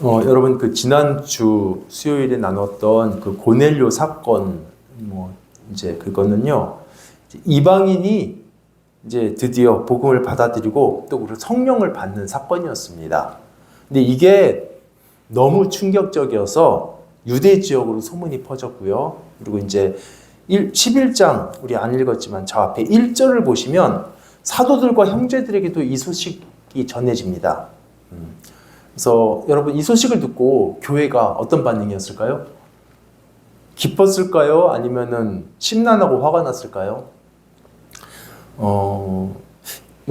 여러분 그 지난주 수요일에 나눴던 그 고넬료 사건 이제 그거는요. 이방인이 이제 드디어 복음을 받아들이고 또 그 성령을 받는 사건이었습니다. 근데 이게 너무 충격적이어서 유대 지역으로 소문이 퍼졌고요. 그리고 이제 11장 우리 안 읽었지만 저 앞에 1절을 보시면 사도들과 형제들에게도 이 소식이 전해집니다. 그래서 여러분 이 소식을 듣고 교회가 어떤 반응이었을까요? 기뻤을까요? 아니면은 심란하고 화가 났을까요?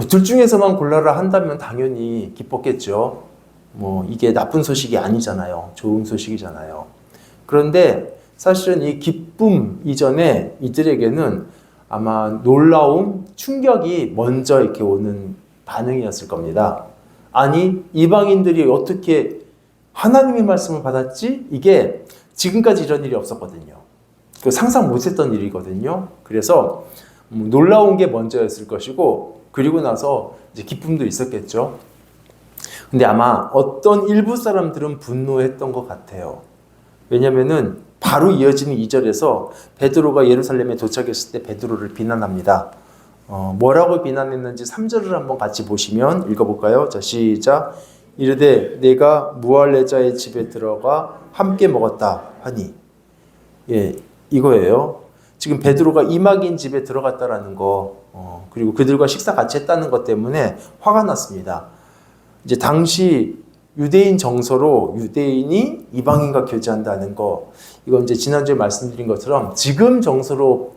둘 중에서만 골라라 한다면 당연히 기뻤겠죠. 이게 나쁜 소식이 아니잖아요. 좋은 소식이잖아요. 그런데 사실은 이 기쁨 이전에 이들에게는 아마 놀라움, 충격이 먼저 이렇게 오는 반응이었을 겁니다. 아니, 이방인들이 어떻게 하나님의 말씀을 받았지? 이게 지금까지 이런 일이 없었거든요. 상상 못했던 일이거든요. 그래서 놀라운 게 먼저였을 것이고, 그리고 나서 이제 기쁨도 있었겠죠. 근데 아마 어떤 일부 사람들은 분노했던 것 같아요. 왜냐면은 바로 이어지는 2절에서 베드로가 예루살렘에 도착했을 때 베드로를 비난합니다. 뭐라고 비난했는지 3절을 한번 같이 보시면 읽어볼까요? 자, 시작. 이르되 내가 무할레자의 집에 들어가 함께 먹었다 하니. 예, 이거예요. 지금 베드로가 이방인 집에 들어갔다라는 거, 그리고 그들과 식사 같이 했다는 것 때문에 화가 났습니다. 이제 당시 유대인 정서로 유대인이 이방인과 교제한다는 거, 이건 이제 지난주에 말씀드린 것처럼 지금 정서로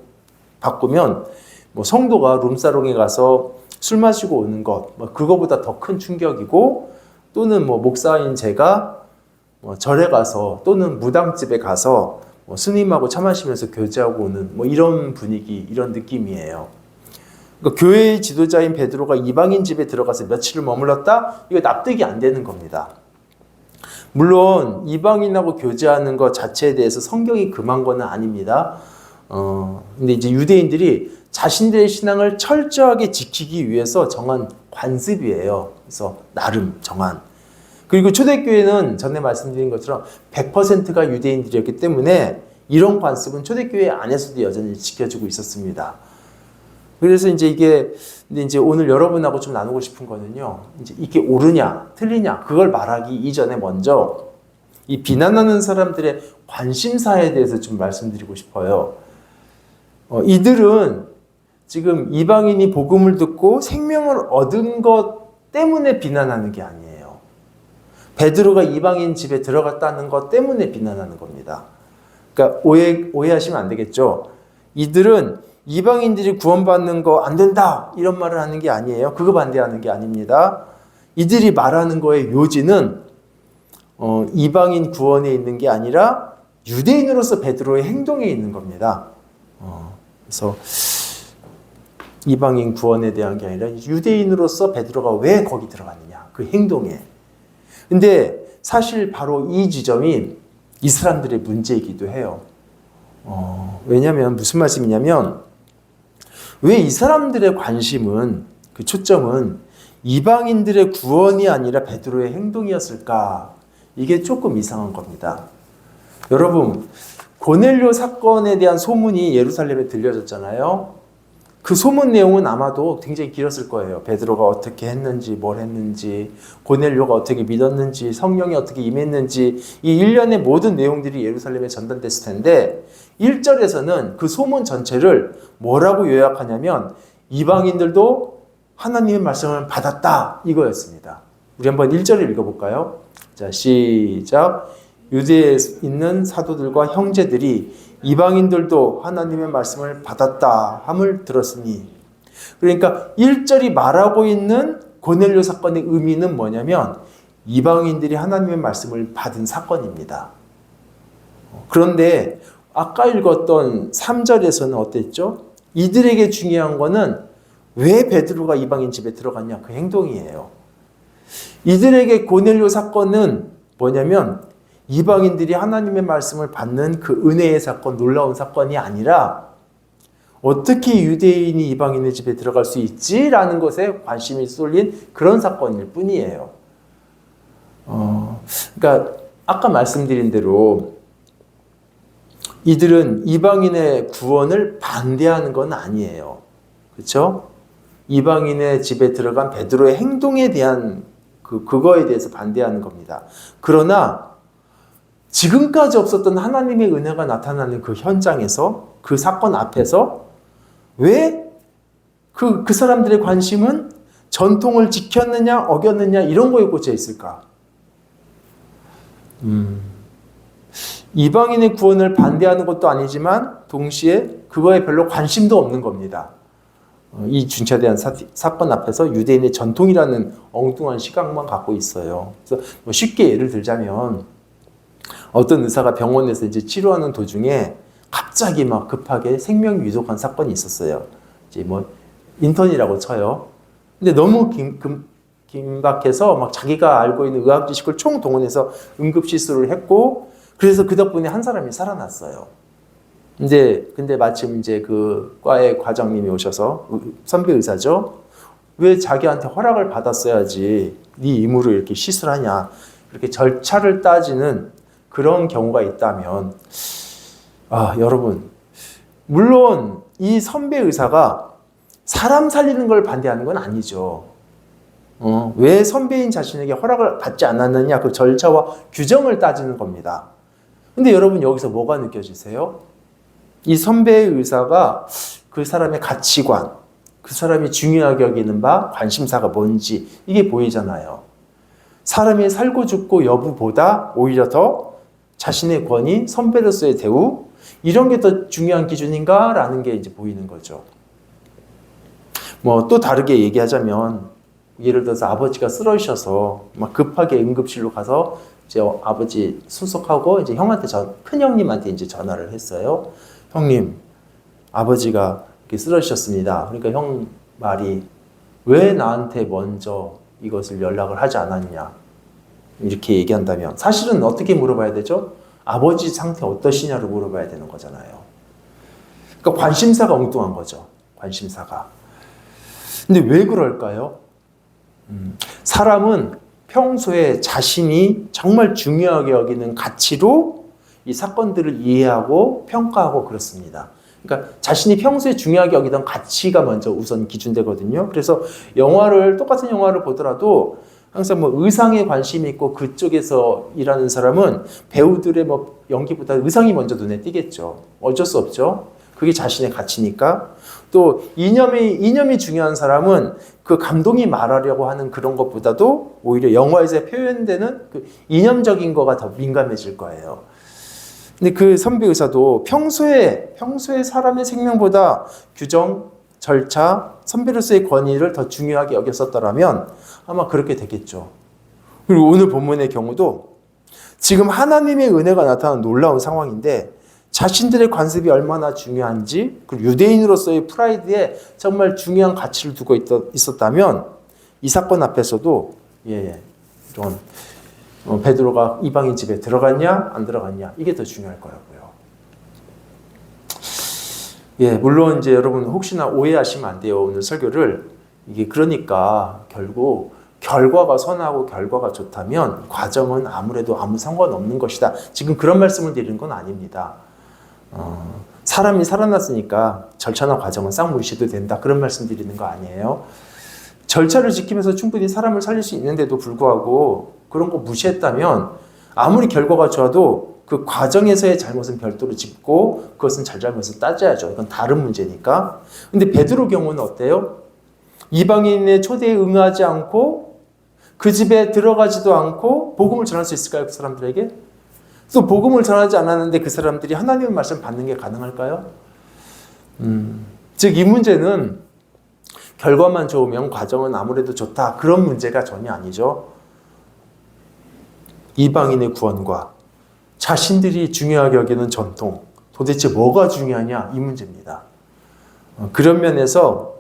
바꾸면 성도가 룸사롱에 가서 술 마시고 오는 것, 그거보다 더 큰 충격이고, 또는 목사인 제가 절에 가서 또는 무당집에 가서 스님하고 차 마시면서 교제하고 오는 이런 분위기, 이런 느낌이에요. 그러니까 교회의 지도자인 베드로가 이방인 집에 들어가서 며칠을 머물렀다? 이거 납득이 안 되는 겁니다. 물론 이방인하고 교제하는 것 자체에 대해서 성경이 금한 건 아닙니다. 근데 이제 유대인들이 자신들의 신앙을 철저하게 지키기 위해서 정한 관습이에요. 그래서 나름 정한. 그리고 초대교회는 전에 말씀드린 것처럼 100%가 유대인들이었기 때문에 이런 관습은 초대교회 안에서도 여전히 지켜지고 있었습니다. 그래서 근데 이제 오늘 여러분하고 좀 나누고 싶은 거는요. 이제 이게 옳으냐, 틀리냐, 그걸 말하기 이전에 먼저 이 비난하는 사람들의 관심사에 대해서 좀 말씀드리고 싶어요. 이들은 지금 이방인이 복음을 듣고 생명을 얻은 것 때문에 비난하는 게 아니에요. 베드로가 이방인 집에 들어갔다는 것 때문에 비난하는 겁니다. 그러니까 오해하시면 안 되겠죠. 이들은 이방인들이 구원받는 거 안 된다 이런 말을 하는 게 아니에요. 그거 반대하는 게 아닙니다. 이들이 말하는 거의 요지는 이방인 구원에 있는 게 아니라 유대인으로서 베드로의 행동에 있는 겁니다. 그래서 이방인 구원에 대한 게 아니라 유대인으로서 베드로가 왜 거기 들어갔느냐, 그 행동에. 근데 사실 바로 이 지점이 이 사람들의 문제이기도 해요. 왜냐하면 무슨 말씀이냐면, 왜 이 사람들의 관심은, 그 초점은 이방인들의 구원이 아니라 베드로의 행동이었을까? 이게 조금 이상한 겁니다. 여러분, 고넬료 사건에 대한 소문이 예루살렘에 들려졌잖아요. 그 소문 내용은 아마도 굉장히 길었을 거예요. 베드로가 어떻게 했는지, 뭘 했는지, 고넬료가 어떻게 믿었는지, 성령이 어떻게 임했는지, 이 일련의 모든 내용들이 예루살렘에 전달됐을 텐데 1절에서는 그 소문 전체를 뭐라고 요약하냐면 이방인들도 하나님의 말씀을 받았다, 이거였습니다. 우리 한번 1절을 읽어볼까요? 자, 시작. 유대에 있는 사도들과 형제들이 이방인들도 하나님의 말씀을 받았다 함을 들었으니. 그러니까 1절이 말하고 있는 고넬료 사건의 의미는 뭐냐면 이방인들이 하나님의 말씀을 받은 사건입니다. 그런데 아까 읽었던 3절에서는 어땠죠? 이들에게 중요한 거는 왜 베드로가 이방인 집에 들어갔냐, 그 행동이에요. 이들에게 고넬료 사건은 뭐냐면 이방인들이 하나님의 말씀을 받는 그 은혜의 사건, 놀라운 사건이 아니라 어떻게 유대인이 이방인의 집에 들어갈 수 있지라는 것에 관심이 쏠린 그런 사건일 뿐이에요. 그러니까 아까 말씀드린 대로 이들은 이방인의 구원을 반대하는 건 아니에요. 그렇죠? 이방인의 집에 들어간 베드로의 행동에 대한 그거에 대해서 반대하는 겁니다. 그러나 지금까지 없었던 하나님의 은혜가 나타나는 그 현장에서, 그 사건 앞에서 왜 그 사람들의 관심은 전통을 지켰느냐 어겼느냐 이런 거에 꽂혀 있을까? 이방인의 구원을 반대하는 것도 아니지만 동시에 그거에 별로 관심도 없는 겁니다. 이 중차대한 사건 앞에서 유대인의 전통이라는 엉뚱한 시각만 갖고 있어요. 그래서 뭐 쉽게 예를 들자면 어떤 의사가 병원에서 이제 치료하는 도중에 갑자기 막 급하게 생명 위독한 사건이 있었어요. 이제 뭐 인턴이라고 쳐요. 근데 너무 긴박해서 막 자기가 알고 있는 의학 지식을 총동원해서 응급 시술을 했고, 그래서 그 덕분에 한 사람이 살아났어요. 근데 마침 이제 그 과의 과장님이 오셔서, 선배 의사죠. 왜 자기한테 허락을 받았어야지 네 임으로 이렇게 시술하냐. 이렇게 절차를 따지는 그런 경우가 있다면, 여러분, 물론 이 선배 의사가 사람 살리는 걸 반대하는 건 아니죠. 왜 선배인 자신에게 허락을 받지 않았느냐, 그 절차와 규정을 따지는 겁니다. 근데 여러분 여기서 뭐가 느껴지세요? 이 선배의 의사가 그 사람의 가치관, 그 사람이 중요하게 여기는 바, 관심사가 뭔지 이게 보이잖아요. 사람이 살고 죽고 여부보다 오히려 더 자신의 권위, 선배로서의 대우 이런 게 더 중요한 기준인가라는 게 이제 보이는 거죠. 뭐 또 다르게 얘기하자면 예를 들어서 아버지가 쓰러지셔서 막 급하게 응급실로 가서 이제 아버지 수속하고 이제 형한테 큰 형님한테 이제 전화를 했어요. 형님, 아버지가 이렇게 쓰러지셨습니다. 그러니까 형 말이 왜 나한테 먼저 이것을 연락을 하지 않았냐 이렇게 얘기한다면 사실은 어떻게 물어봐야 되죠? 아버지 상태 어떠시냐를 물어봐야 되는 거잖아요. 그러니까 관심사가 엉뚱한 거죠. 관심사가. 근데 왜 그럴까요? 사람은 평소에 자신이 정말 중요하게 여기는 가치로 이 사건들을 이해하고 평가하고 그렇습니다. 그러니까 자신이 평소에 중요하게 여기던 가치가 먼저 우선 기준되거든요. 그래서 똑같은 영화를 보더라도 항상 뭐 의상에 관심이 있고 그쪽에서 일하는 사람은 배우들의 뭐 연기보다 의상이 먼저 눈에 띄겠죠. 어쩔 수 없죠. 그게 자신의 가치니까. 또 이념이 중요한 사람은 그 감독이 말하려고 하는 그런 것보다도 오히려 영화에서 표현되는 그 이념적인 거가 더 민감해질 거예요. 근데 그 선배 의사도 평소에 사람의 생명보다 규정, 절차, 선배로서의 권위를 더 중요하게 여겼었더라면 아마 그렇게 되겠죠. 그리고 오늘 본문의 경우도 지금 하나님의 은혜가 나타나는 놀라운 상황인데 자신들의 관습이 얼마나 중요한지, 그리고 유대인으로서의 프라이드에 정말 중요한 가치를 두고 있었다면 이 사건 앞에서도 이런 베드로가 이방인 집에 들어갔냐 안 들어갔냐 이게 더 중요할 거라고요. 물론 이제 여러분 혹시나 오해하시면 안 돼요. 오늘 설교를 이게 그러니까 결국 결과가 선하고 결과가 좋다면 과정은 아무래도 아무 상관없는 것이다. 지금 그런 말씀을 드리는 건 아닙니다. 사람이 살아났으니까 절차나 과정은 싹 무시해도 된다. 그런 말씀 드리는 거 아니에요. 절차를 지키면서 충분히 사람을 살릴 수 있는데도 불구하고 그런 거 무시했다면 아무리 결과가 좋아도 그 과정에서의 잘못은 별도로 짚고 그것은 잘잘못을 따져야죠. 이건 다른 문제니까. 근데 베드로 경우는 어때요? 이방인의 초대에 응하지 않고 그 집에 들어가지도 않고 복음을 전할 수 있을까요? 그 사람들에게? 또 복음을 전하지 않았는데 그 사람들이 하나님의 말씀 받는 게 가능할까요? 즉 이 문제는 결과만 좋으면 과정은 아무래도 좋다. 그런 문제가 전혀 아니죠. 이방인의 구원과 자신들이 중요하게 여기는 전통, 도대체 뭐가 중요하냐 이 문제입니다. 그런 면에서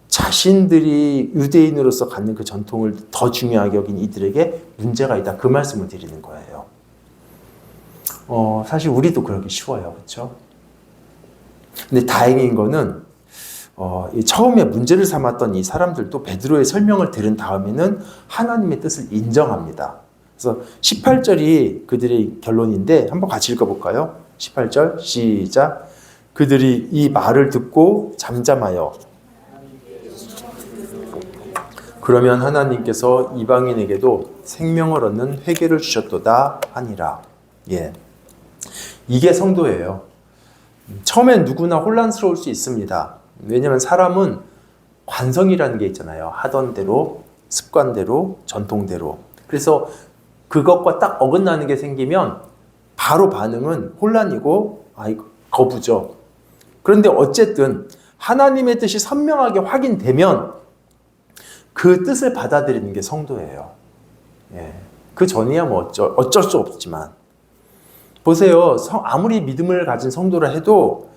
자신들이 유대인으로서 갖는 그 전통을 더 중요하게 여긴 이들에게 문제가 있다. 그 말씀을 드리는 거예요. 사실 우리도 그러기 쉬워요. 그렇죠? 근데 다행인 거는 이 처음에 문제를 삼았던 이 사람들도 베드로의 설명을 들은 다음에는 하나님의 뜻을 인정합니다. 그래서 18절이 그들의 결론인데 한번 같이 읽어볼까요? 18절 시작. 그들이 이 말을 듣고 잠잠하여 그러면 하나님께서 이방인에게도 생명을 얻는 회개를 주셨도다 하니라. 예, 이게 성도예요. 처음엔 누구나 혼란스러울 수 있습니다. 왜냐하면 사람은 관성이라는 게 있잖아요. 하던 대로, 습관대로, 전통대로. 그래서 그것과 딱 어긋나는 게 생기면 바로 반응은 혼란이고 거부죠. 그런데 어쨌든 하나님의 뜻이 선명하게 확인되면 그 뜻을 받아들이는 게 성도예요. 예. 그 전이야 뭐 어쩔 수 없지만. 보세요. 아무리 믿음을 가진 성도라 해도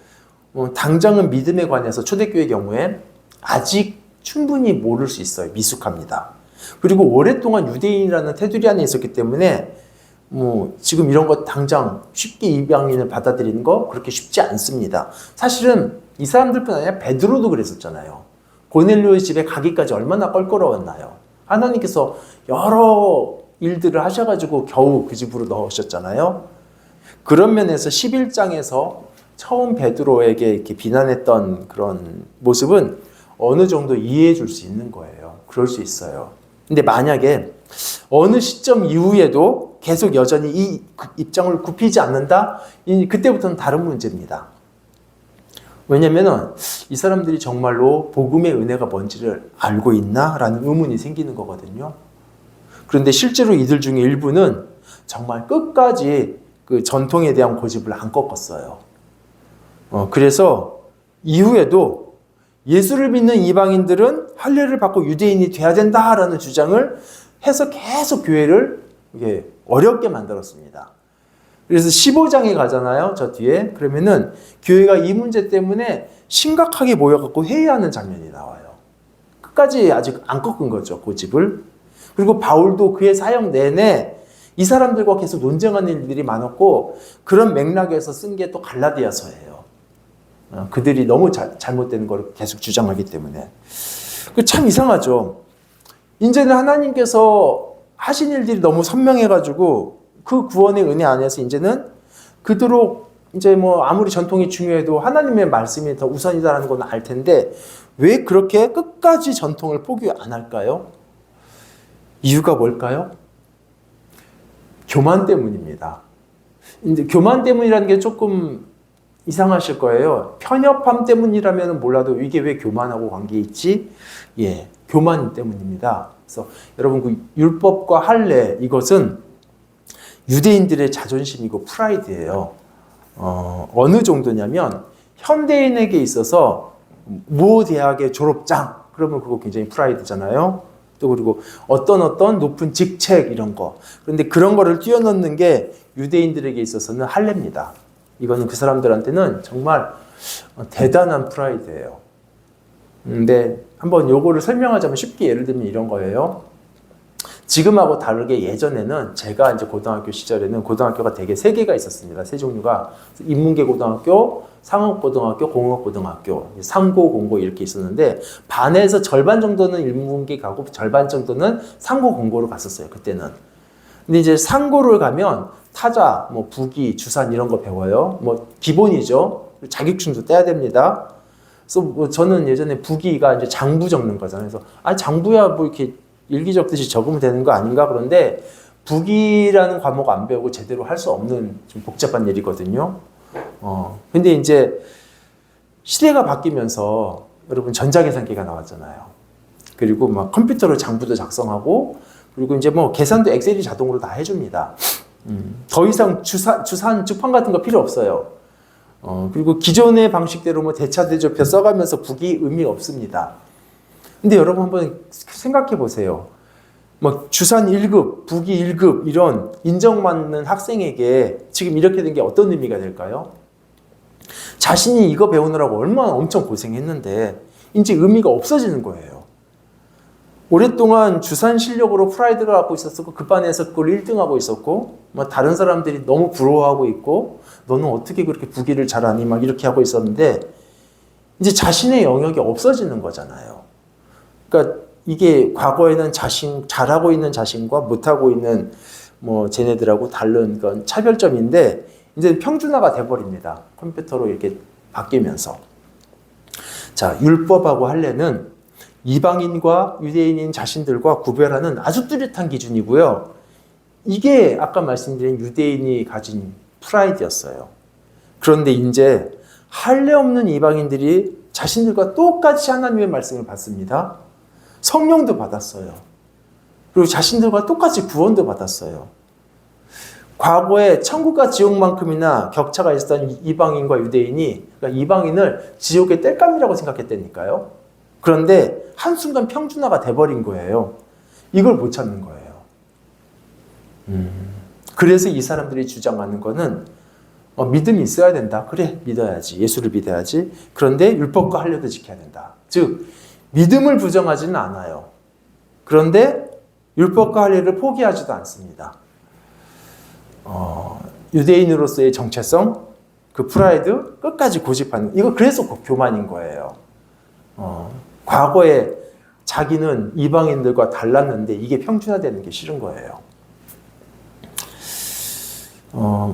당장은 믿음에 관해서 초대교회 경우에 아직 충분히 모를 수 있어요. 미숙합니다. 그리고 오랫동안 유대인이라는 테두리 안에 있었기 때문에 지금 이런 거 당장 쉽게 이방인을 받아들이는 거 그렇게 쉽지 않습니다. 사실은 이 사람들뿐 아니라 베드로도 그랬었잖아요. 고넬료의 집에 가기까지 얼마나 껄끄러웠나요? 하나님께서 여러 일들을 하셔가지고 겨우 그 집으로 넣으셨잖아요. 그런 면에서 11장에서 처음 베드로에게 이렇게 비난했던 그런 모습은 어느 정도 이해해 줄 수 있는 거예요. 그럴 수 있어요. 근데 만약에 어느 시점 이후에도 계속 여전히 이 입장을 굽히지 않는다? 그때부터는 다른 문제입니다. 왜냐하면 이 사람들이 정말로 복음의 은혜가 뭔지를 알고 있나? 라는 의문이 생기는 거거든요. 그런데 실제로 이들 중에 일부는 정말 끝까지 그 전통에 대한 고집을 안 꺾었어요. 그래서 이후에도 예수를 믿는 이방인들은 할례를 받고 유대인이 돼야 된다라는 주장을 해서 계속 교회를 어렵게 만들었습니다. 그래서 15장에 가잖아요. 저 뒤에. 그러면은 교회가 이 문제 때문에 심각하게 모여갖고 회의하는 장면이 나와요. 끝까지 아직 안 꺾은 거죠. 고집을. 그리고 바울도 그의 사역 내내 이 사람들과 계속 논쟁하는 일들이 많았고 그런 맥락에서 쓴 게 또 갈라디아서예요. 그들이 너무 잘못된 걸 계속 주장하기 때문에. 참 이상하죠. 이제는 하나님께서 하신 일들이 너무 선명해가지고 그 구원의 은혜 안에서 이제는 그대로 이제 아무리 전통이 중요해도 하나님의 말씀이 더 우선이다라는 건 알 텐데 왜 그렇게 끝까지 전통을 포기 안 할까요? 이유가 뭘까요? 교만 때문입니다. 이제 교만 때문이라는 게 조금 이상하실 거예요. 편협함 때문이라면 몰라도 이게 왜 교만하고 관계 있지? 예, 교만 때문입니다. 그래서 여러분 그 율법과 할례 이것은 유대인들의 자존심이고 프라이드예요. 어느 정도냐면 현대인에게 있어서 모 대학의 졸업장 그러면 그거 굉장히 프라이드잖아요. 또 그리고 어떤 높은 직책 이런 거. 그런데 그런 거를 뛰어넘는 게 유대인들에게 있어서는 할례입니다. 이거는 그 사람들한테는 정말 대단한 프라이드예요. 근데 한번 요거를 설명하자면 쉽게 예를 들면 이런 거예요. 지금하고 다르게 예전에는 제가 이제 고등학교 시절에는 고등학교가 되게 세 개가 있었습니다. 세 종류가 인문계 고등학교, 상업고등학교, 공업고등학교, 상고, 공고 이렇게 있었는데 반에서 절반 정도는 인문계 가고 절반 정도는 상고, 공고로 갔었어요. 그때는. 근데 이제 상고를 가면 타자, 부기, 주산 이런 거 배워요. 기본이죠. 자격증도 떼야 됩니다. 그래서 저는 예전에 부기가 이제 장부 적는 거잖아요. 그래서 장부야 이렇게 일기 적듯이 적으면 되는 거 아닌가? 그런데 부기라는 과목 안 배우고 제대로 할 수 없는 좀 복잡한 일이거든요. 근데 이제 시대가 바뀌면서 여러분 전자계산기가 나왔잖아요. 그리고 컴퓨터로 장부도 작성하고 그리고 이제 계산도 엑셀이 자동으로 다 해줍니다. 더 이상 주산, 주판 같은 거 필요 없어요. 그리고 기존의 방식대로 대차, 대조표 써가면서 부기 의미 없습니다. 근데 여러분 한번 생각해 보세요. 주산 1급, 부기 1급 이런 인정받는 학생에게 지금 이렇게 된 게 어떤 의미가 될까요? 자신이 이거 배우느라고 얼마나 엄청 고생했는데 이제 의미가 없어지는 거예요. 오랫동안 주산 실력으로 프라이드를 갖고 있었고 그 반에서 그걸 1등하고 있었고 다른 사람들이 너무 부러워하고 있고 너는 어떻게 그렇게 부기를 잘하니 이렇게 하고 있었는데 이제 자신의 영역이 없어지는 거잖아요. 그러니까 이게 과거에는 잘하고 있는 자신과 못하고 있는 뭐 쟤네들하고 다른 건 차별점인데 이제 평준화가 돼버립니다. 컴퓨터로 이렇게 바뀌면서. 자, 율법하고 할례는 이방인과 유대인인 자신들과 구별하는 아주 뚜렷한 기준이고요. 이게 아까 말씀드린 유대인이 가진 프라이드였어요. 그런데 이제 할례 없는 이방인들이 자신들과 똑같이 하나님의 말씀을 받습니다. 성령도 받았어요. 그리고 자신들과 똑같이 구원도 받았어요. 과거에 천국과 지옥만큼이나 격차가 있었던 이방인과 유대인이, 그러니까 이방인을 지옥의 땔감이라고 생각했다니까요. 그런데 한순간 평준화가 돼버린 거예요. 이걸 못 참는 거예요. 그래서 이 사람들이 주장하는 거는 믿음이 있어야 된다. 그래, 믿어야지. 예수를 믿어야지. 그런데 율법과 할례도 지켜야 된다. 즉 믿음을 부정하지는 않아요. 그런데 율법과 할례를 포기하지도 않습니다. 유대인으로서의 정체성, 그 프라이드 끝까지 고집하는, 이거 그래서 교만인 거예요. 과거에 자기는 이방인들과 달랐는데 이게 평준화되는 게 싫은 거예요.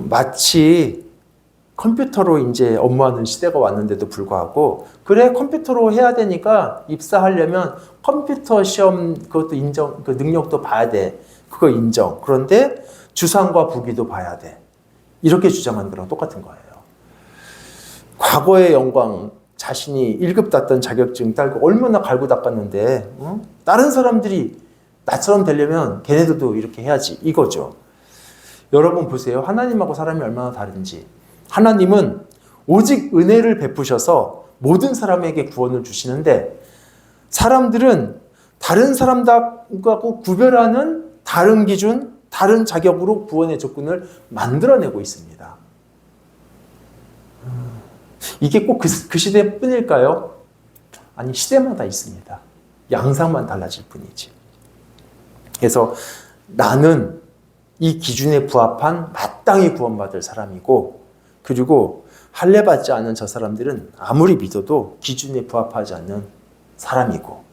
마치 컴퓨터로 이제 업무하는 시대가 왔는데도 불구하고, 그래 컴퓨터로 해야 되니까 입사하려면 컴퓨터 시험 그것도 인정, 그 능력도 봐야 돼. 그거 인정. 그런데 주상과 부기도 봐야 돼. 이렇게 주장하는 거랑 똑같은 거예요. 과거의 영광, 자신이 1급 땄던 자격증 딸고 얼마나 갈고 닦았는데 다른 사람들이 나처럼 되려면 걔네들도 이렇게 해야지, 이거죠. 여러분 보세요. 하나님하고 사람이 얼마나 다른지. 하나님은 오직 은혜를 베푸셔서 모든 사람에게 구원을 주시는데, 사람들은 다른 사람들하고 구별하는 다른 기준, 다른 자격으로 구원의 조건을 만들어내고 있습니다. 이게 꼭 그 시대뿐일까요? 아니, 시대마다 있습니다. 양상만 달라질 뿐이지. 그래서 나는 이 기준에 부합한 마땅히 구원받을 사람이고, 그리고 할례 받지 않은 저 사람들은 아무리 믿어도 기준에 부합하지 않는 사람이고,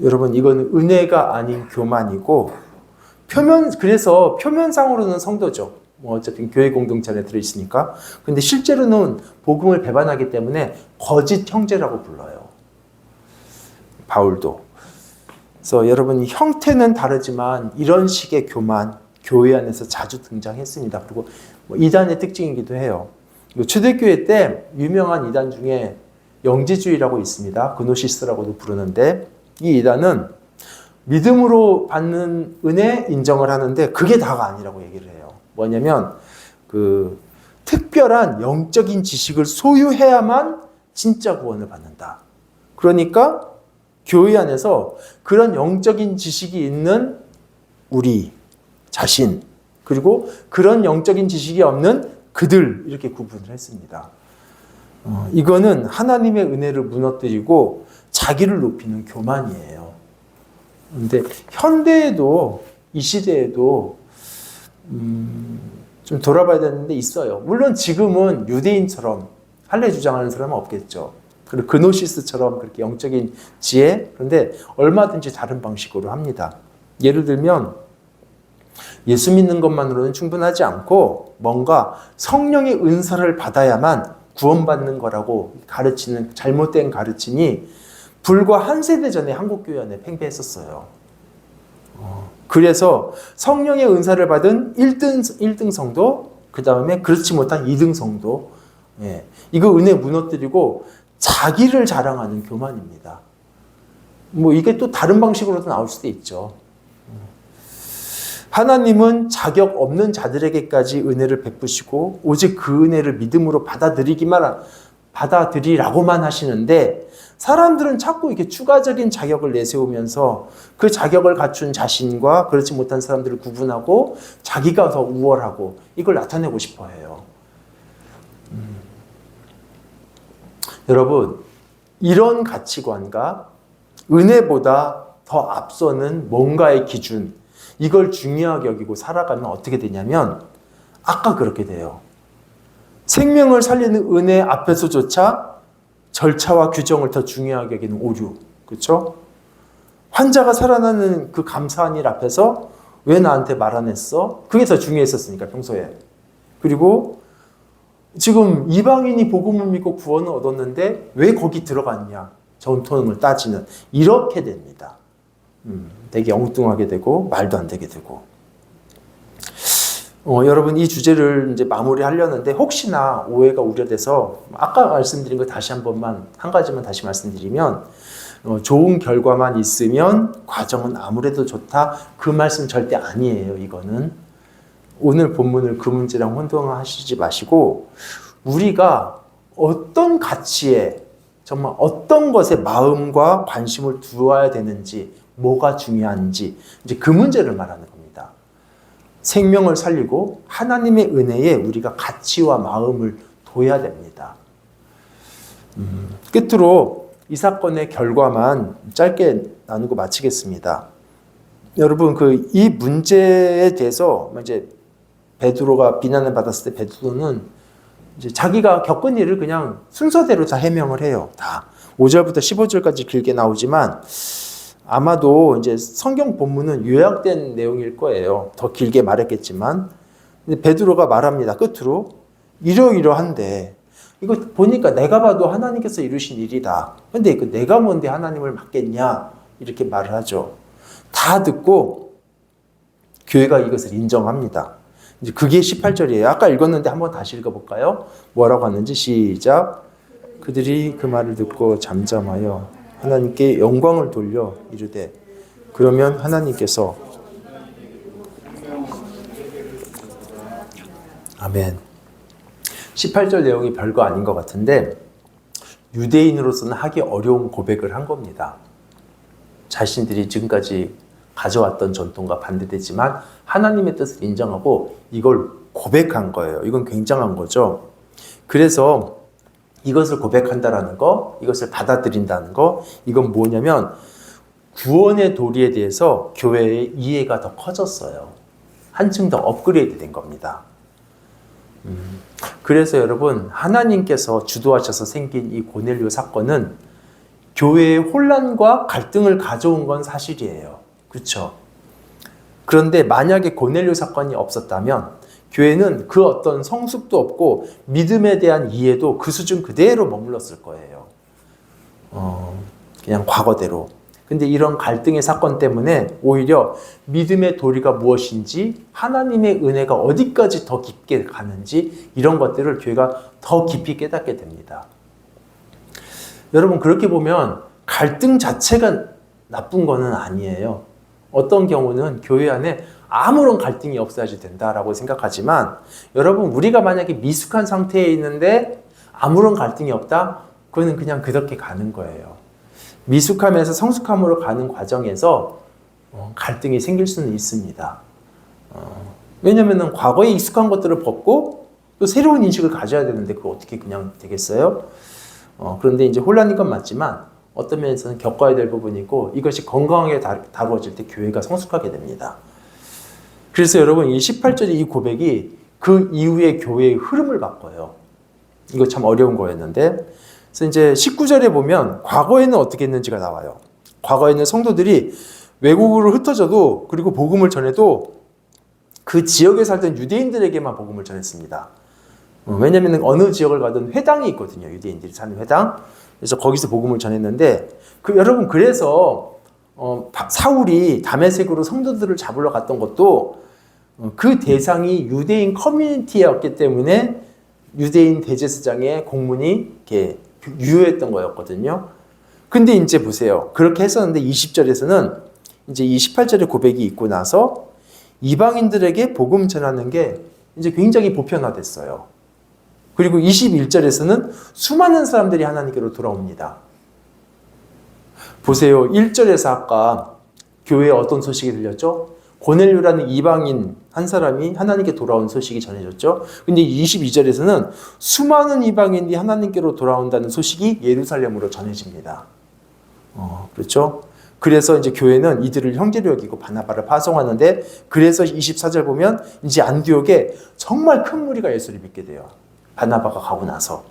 여러분 이건 은혜가 아닌 교만이고, 그래서 표면상으로는 성도죠. 뭐 어차피 교회 공동체 안에 들어있으니까. 근데 실제로는 복음을 배반하기 때문에 거짓 형제라고 불러요. 바울도. 그래서 여러분 형태는 다르지만 이런 식의 교만, 교회 안에서 자주 등장했습니다. 그리고 뭐 이단의 특징이기도 해요. 초대교회 때 유명한 이단 중에 영지주의라고 있습니다. 그노시스라고도 부르는데, 이 이단은 믿음으로 받는 은혜 인정을 하는데 그게 다가 아니라고 얘기를 해요. 뭐냐면 그 특별한 영적인 지식을 소유해야만 진짜 구원을 받는다. 그러니까 교회 안에서 그런 영적인 지식이 있는 우리 자신, 그리고 그런 영적인 지식이 없는 그들, 이렇게 구분을 했습니다. 이거는 하나님의 은혜를 무너뜨리고 자기를 높이는 교만이에요. 그런데 현대에도, 이 시대에도 좀 돌아봐야 되는데 있어요. 물론 지금은 유대인처럼 할례 주장하는 사람은 없겠죠. 그리고 그노시스처럼 그렇게 영적인 지혜, 그런데 얼마든지 다른 방식으로 합니다. 예를 들면 예수 믿는 것만으로는 충분하지 않고 뭔가 성령의 은사를 받아야만 구원받는 거라고 가르치는 잘못된 가르침이 불과 한 세대 전에 한국교회 안에 팽배했었어요. 그래서 성령의 은사를 받은 1등 성도, 그 다음에 그렇지 못한 2등 성도, 이거 은혜 무너뜨리고 자기를 자랑하는 교만입니다. 뭐 이게 또 다른 방식으로도 나올 수도 있죠. 하나님은 자격 없는 자들에게까지 은혜를 베푸시고 오직 그 은혜를 믿음으로 받아들이라고만 하시는데, 사람들은 자꾸 이렇게 추가적인 자격을 내세우면서 그 자격을 갖춘 자신과 그렇지 못한 사람들을 구분하고 자기가 더 우월하고 이걸 나타내고 싶어 해요. 여러분, 이런 가치관과 은혜보다 더 앞서는 뭔가의 기준, 이걸 중요하게 여기고 살아가면 어떻게 되냐면 아까 그렇게 돼요. 생명을 살리는 은혜 앞에서조차 절차와 규정을 더 중요하게 여기는 오류. 그렇죠? 환자가 살아나는 그 감사한 일 앞에서 왜 나한테 말 안 했어? 그게 더 중요했었으니까 평소에. 그리고 지금 이방인이 복음을 믿고 구원을 얻었는데 왜 거기 들어갔냐? 전통을 따지는 이렇게 됩니다. 되게 엉뚱하게 되고 말도 안 되게 되고. 여러분 이 주제를 이제 마무리하려는데 혹시나 오해가 우려돼서 아까 말씀드린 거 다시 한 가지만 다시 말씀드리면 좋은 결과만 있으면 과정은 아무래도 좋다. 그 말씀 절대 아니에요. 이거는 오늘 본문을 그 문제랑 혼동하시지 마시고 우리가 어떤 가치에 정말 어떤 것에 마음과 관심을 두어야 되는지 뭐가 중요한지 이제 그 문제를 말하는 겁니다. 생명을 살리고 하나님의 은혜에 우리가 가치와 마음을 둬야 됩니다. 끝으로 이 사건의 결과만 짧게 나누고 마치겠습니다. 여러분 이 문제에 대해서 이제 베드로가 비난을 받았을 때 베드로는 이제 자기가 겪은 일을 그냥 순서대로 다 해명을 해요. 다 5절부터 15절까지 길게 나오지만 아마도 이제 성경 본문은 요약된 내용일 거예요. 더 길게 말했겠지만 근데 베드로가 말합니다. 끝으로 이러이러한데 이거 보니까 내가 봐도 하나님께서 이루신 일이다. 근데 그 내가 뭔데 하나님을 맡겠냐 이렇게 말을 하죠. 다 듣고 교회가 이것을 인정합니다. 이제 그게 18절이에요. 아까 읽었는데 한번 다시 읽어볼까요? 뭐라고 하는지 시작. 그들이 그 말을 듣고 잠잠하여 하나님께 영광을 돌려 이르되 그러면 하나님께서 아멘. 18절 내용이 별거 아닌 것 같은데 유대인으로서는 하기 어려운 고백을 한 겁니다. 자신들이 지금까지 가져왔던 전통과 반대되지만 하나님의 뜻을 인정하고 이걸 고백한 거예요. 이건 굉장한 거죠. 그래서 이것을 고백한다라는 거, 이것을 받아들인다는 거, 이건 뭐냐면 구원의 도리에 대해서 교회의 이해가 더 커졌어요. 한층 더 업그레이드 된 겁니다. 그래서 여러분 하나님께서 주도하셔서 생긴 이 고넬료 사건은 교회의 혼란과 갈등을 가져온 건 사실이에요. 그렇죠? 그런데 만약에 고넬료 사건이 없었다면 교회는 그 어떤 성숙도 없고 믿음에 대한 이해도 그 수준 그대로 머물렀을 거예요. 그냥 과거대로. 근데 이런 갈등의 사건 때문에 오히려 믿음의 도리가 무엇인지 하나님의 은혜가 어디까지 더 깊게 가는지 이런 것들을 교회가 더 깊이 깨닫게 됩니다. 여러분 그렇게 보면 갈등 자체가 나쁜 거는 아니에요. 어떤 경우는 교회 안에 아무런 갈등이 없어야지 된다라고 생각하지만 여러분 우리가 만약에 미숙한 상태에 있는데 아무런 갈등이 없다? 그거는 그냥 그렇게 가는 거예요. 미숙함에서 성숙함으로 가는 과정에서 갈등이 생길 수는 있습니다. 왜냐하면 과거에 익숙한 것들을 벗고 또 새로운 인식을 가져야 되는데 그거 어떻게 그냥 되겠어요? 그런데 이제 혼란인 건 맞지만 어떤 면에서는 겪어야 될 부분이고 이것이 건강하게 다루어질 때 교회가 성숙하게 됩니다. 그래서 여러분 이 18절의 이 고백이 그 이후의 교회의 흐름을 바꿔요. 이거 참 어려운 거였는데 그래서 이제 19절에 보면 과거에는 어떻게 했는지가 나와요. 과거에는 성도들이 외국으로 흩어져도 그리고 복음을 전해도 그 지역에 살던 유대인들에게만 복음을 전했습니다. 왜냐하면 어느 지역을 가든 회당이 있거든요. 유대인들이 사는 회당. 그래서 거기서 복음을 전했는데 여러분 그래서 사울이 다메섹으로 성도들을 잡으러 갔던 것도 그 대상이 유대인 커뮤니티였기 때문에 유대인 대제사장의 공문이 이렇게 유효했던 거였거든요. 근데 이제 보세요. 그렇게 했었는데 20절에서는 이제 이 18절의 고백이 있고 나서 이방인들에게 복음 전하는 게 이제 굉장히 보편화됐어요. 그리고 21절에서는 수많은 사람들이 하나님께로 돌아옵니다. 보세요. 1절에서 아까 교회에 어떤 소식이 들렸죠? 고넬료라는 이방인 한 사람이 하나님께 돌아온 소식이 전해졌죠. 근데 22절에서는 수많은 이방인이 하나님께로 돌아온다는 소식이 예루살렘으로 전해집니다. 그렇죠? 그래서 이제 교회는 이들을 형제로 여기고 바나바를 파송하는데 그래서 24절 보면 이제 안디옥에 정말 큰 무리가 예수를 믿게 돼요. 바나바가 가고 나서.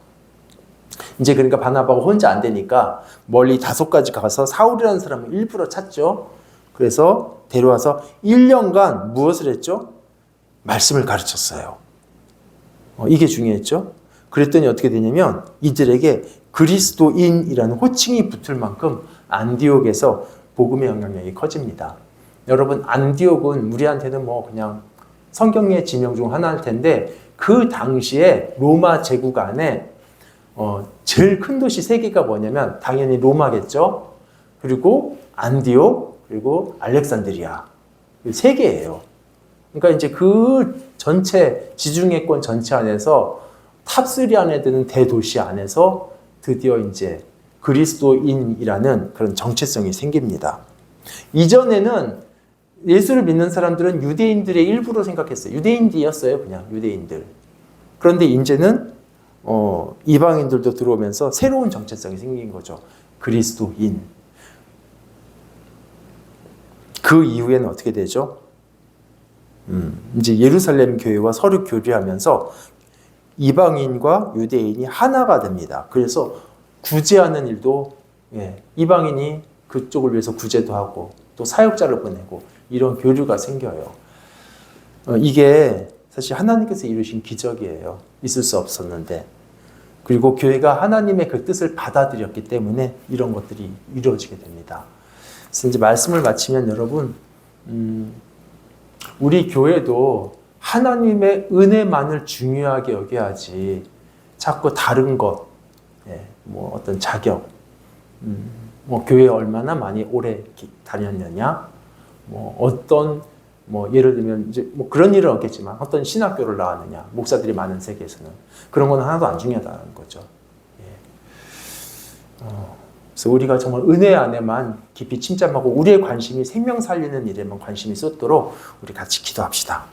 이제 그러니까 바나바가 혼자 안 되니까 멀리 다소까지 가서 사울이라는 사람을 일부러 찾죠. 그래서 데려와서 1년간 무엇을 했죠? 말씀을 가르쳤어요. 이게 중요했죠. 그랬더니 어떻게 되냐면 이들에게 그리스도인이라는 호칭이 붙을 만큼 안디옥에서 복음의 영향력이 커집니다. 여러분, 안디옥은 우리한테는 뭐 그냥 성경의 지명 중 하나일 텐데 그 당시에 로마 제국 안에 제일 큰 도시 세 개가 뭐냐면 당연히 로마겠죠. 그리고 안디옥, 그리고 알렉산드리아. 세 개예요. 그러니까 이제 그 전체 지중해권 전체 안에서 탑3 안에 드는 대도시 안에서 드디어 이제 그리스도인이라는 그런 정체성이 생깁니다. 이전에는 예수를 믿는 사람들은 유대인들의 일부로 생각했어요. 유대인들이었어요, 그냥 유대인들. 그런데 이제는 이방인들도 들어오면서 새로운 정체성이 생긴 거죠. 그리스도인. 그 이후에는 어떻게 되죠? 이제 예루살렘 교회와 서로 교류하면서 이방인과 유대인이 하나가 됩니다. 그래서 구제하는 일도 이방인이 그쪽을 위해서 구제도 하고 또 사역자를 보내고 이런 교류가 생겨요. 이게 사실 하나님께서 이루신 기적이에요. 있을 수 없었는데. 그리고 교회가 하나님의 그 뜻을 받아들였기 때문에 이런 것들이 이루어지게 됩니다. 그래서 이제 말씀을 마치면 여러분, 우리 교회도 하나님의 은혜만을 중요하게 여겨야지 자꾸 다른 것, 뭐 어떤 자격, 뭐 교회에 얼마나 많이 오래 다녔느냐, 뭐 어떤 뭐 예를 들면 이제 뭐 그런 일은 없겠지만 어떤 신학교를 나왔느냐, 목사들이 많은 세계에서는 그런 건 하나도 안 중요하다는 거죠. 그래서 우리가 정말 은혜 안에만 깊이 침잠하고 우리의 관심이 생명 살리는 일에만 관심이 쏟도록 우리 같이 기도합시다.